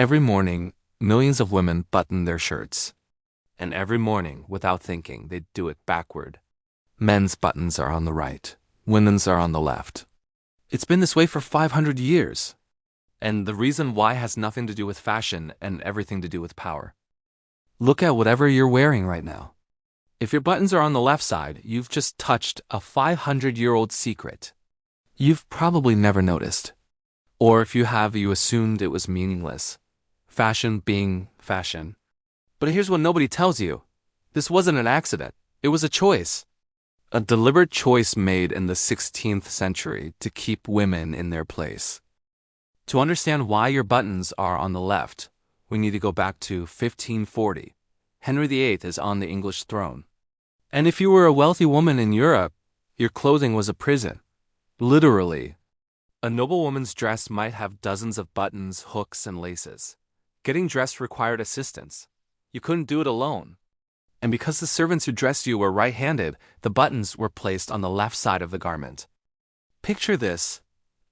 Every morning, millions of women button their shirts. And every morning, without thinking, they do it backward. Men's buttons are on the right, women's are on the left. It's been this way for 500 years. And the reason why has nothing to do with fashion and everything to do with power. Look at whatever you're wearing right now. If your buttons are on the left side, you've just touched a 500-year-old secret. You've probably never noticed. Or if you have, you assumed it was meaningless. Fashion being fashion. But here's what nobody tells you. This wasn't an accident. It was a choice. A deliberate choice made in the 16th century to keep women in their place. To understand why your buttons are on the left, we need to go back to 1540. Henry VIII is on the English throne. And if you were a wealthy woman in Europe, your clothing was a prison. Literally. A noblewoman's dress might have dozens of buttons, hooks, and laces. Getting dressed required assistance. You couldn't do it alone. And because the servants who dressed you were right-handed, the buttons were placed on the left side of the garment. Picture this.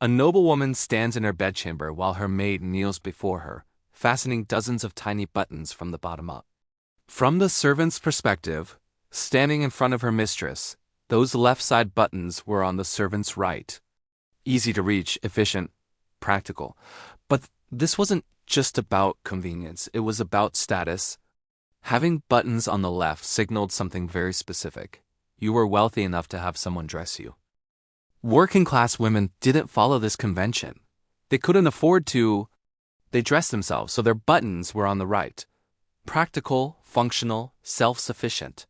A noblewoman stands in her bedchamber while her maid kneels before her, fastening dozens of tiny buttons from the bottom up. From the servant's perspective, standing in front of her mistress, those left-side buttons were on the servant's right. Easy to reach, efficient, practical. But this wasn't just about convenience, it was about status. Having buttons on the left signaled something very specific. You were wealthy enough to have someone dress you. Working-class women didn't follow this convention. They couldn't afford to. They dressed themselves, so their buttons were on the right. Practical, functional, self-sufficient.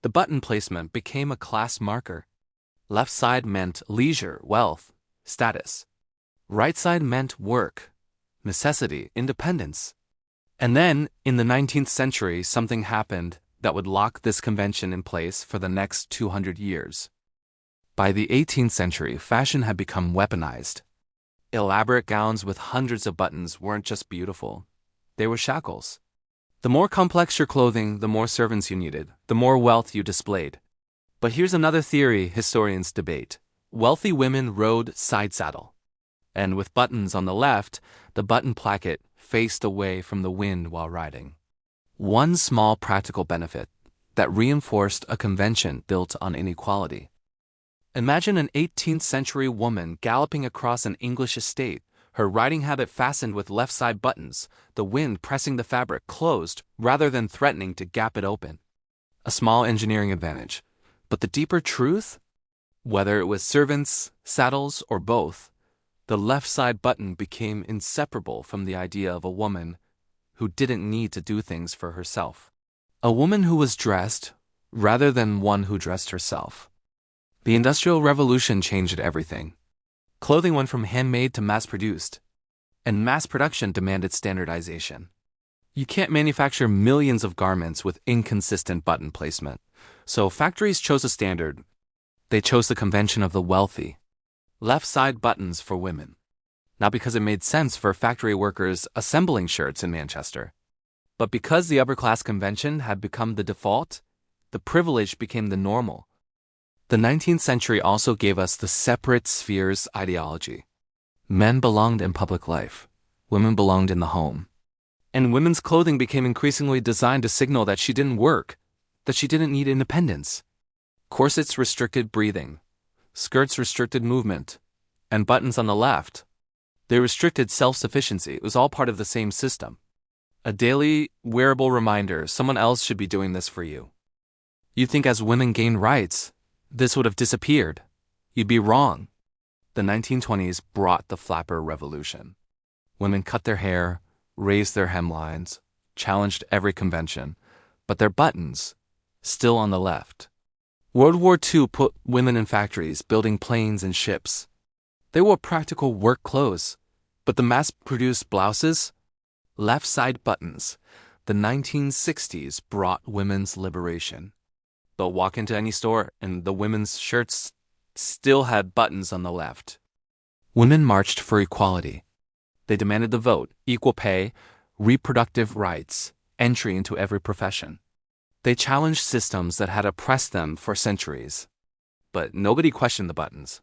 The button placement became a class marker. Left side meant leisure, wealth, status. Right side meant work, necessity, independence. And then, in the 19th century, something happened that would lock this convention in place for the next 200 years. By the 18th century, fashion had become weaponized. Elaborate gowns with hundreds of buttons weren't just beautiful. They were shackles. The more complex your clothing, the more servants you needed, the more wealth you displayed. But here's another theory historians debate. Wealthy women rode side saddle. And with buttons on the left, the button placket faced away from the wind while riding. One small practical benefit that reinforced a convention built on inequality. Imagine an 18th century woman galloping across an English estate, her riding habit fastened with left side buttons, the wind pressing the fabric closed rather than threatening to gap it open. A small engineering advantage. But the deeper truth? Whether it was servants, saddles, or both, the left side button became inseparable from the idea of a woman who didn't need to do things for herself. A woman who was dressed rather than one who dressed herself. The Industrial Revolution changed everything. Clothing went from handmade to mass-produced, and mass production demanded standardization. You can't manufacture millions of garments with inconsistent button placement, so factories chose a standard. They chose the convention of the wealthy. Left side buttons for women. Not because it made sense for factory workers assembling shirts in Manchester, but because the upper-class convention had become the default, the privilege became the normal. The 19th century also gave us the separate spheres ideology. Men belonged in public life. Women belonged in the home. And women's clothing became increasingly designed to signal that she didn't work, that she didn't need independence. Corsets restricted breathing. Skirts restricted movement. And buttons on the left. They restricted self-sufficiency. It was all part of the same system. A daily, wearable reminder someone else should be doing this for you. You think as women gained rights, this would have disappeared. You'd be wrong. The 1920s brought the flapper revolution. Women cut their hair, raised their hemlines, challenged every convention, but their buttons, still on the left. World War II put women in factories building planes and ships. They wore practical work clothes, but the mass-produced blouses, left-side buttons, the 1960s brought women's liberation. They'll walk into any store and the women's shirts still had buttons on the left. Women marched for equality. They demanded the vote, equal pay, reproductive rights, entry into every profession. They challenged systems that had oppressed them for centuries. But nobody questioned the buttons.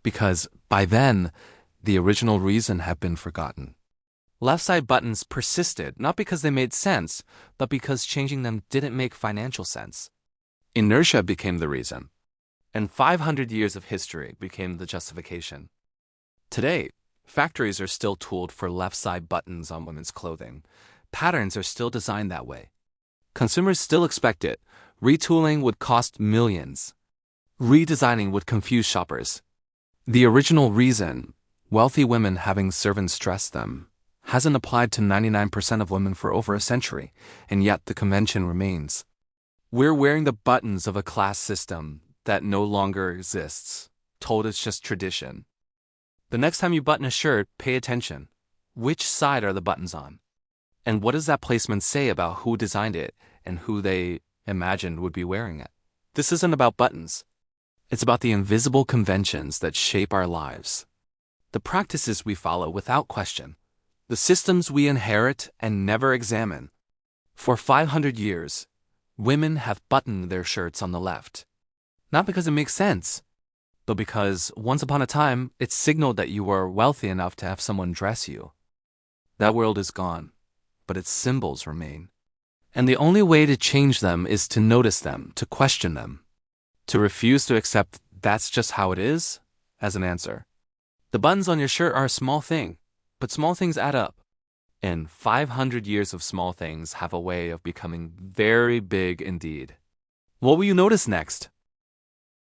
Because by then, the original reason had been forgotten. Left side buttons persisted not because they made sense, but because changing them didn't make financial sense. Inertia became the reason, and 500 years of history became the justification. Today, factories are still tooled for left side buttons on women's clothing. Patterns are still designed that way. Consumers still expect it. Retooling would cost millions. Redesigning would confuse shoppers. The original reason, wealthy women having servants dress them, hasn't applied to 99% of women for over a century, and yet the convention remains. We're wearing the buttons of a class system that no longer exists, told it's just tradition. The next time you button a shirt, pay attention. Which side are the buttons on? And what does that placement say about who designed it and who they imagined would be wearing it? This isn't about buttons. It's about the invisible conventions that shape our lives. The practices we follow without question. The systems we inherit and never examine. For 500 years, women have buttoned their shirts on the left. Not because it makes sense, but because once upon a time, it signaled that you were wealthy enough to have someone dress you. That world is gone, but its symbols remain. And the only way to change them is to notice them, to question them, to refuse to accept that's just how it is as an answer. The buttons on your shirt are a small thing, but small things add up. And 500 years of small things have a way of becoming very big indeed. What will you notice next?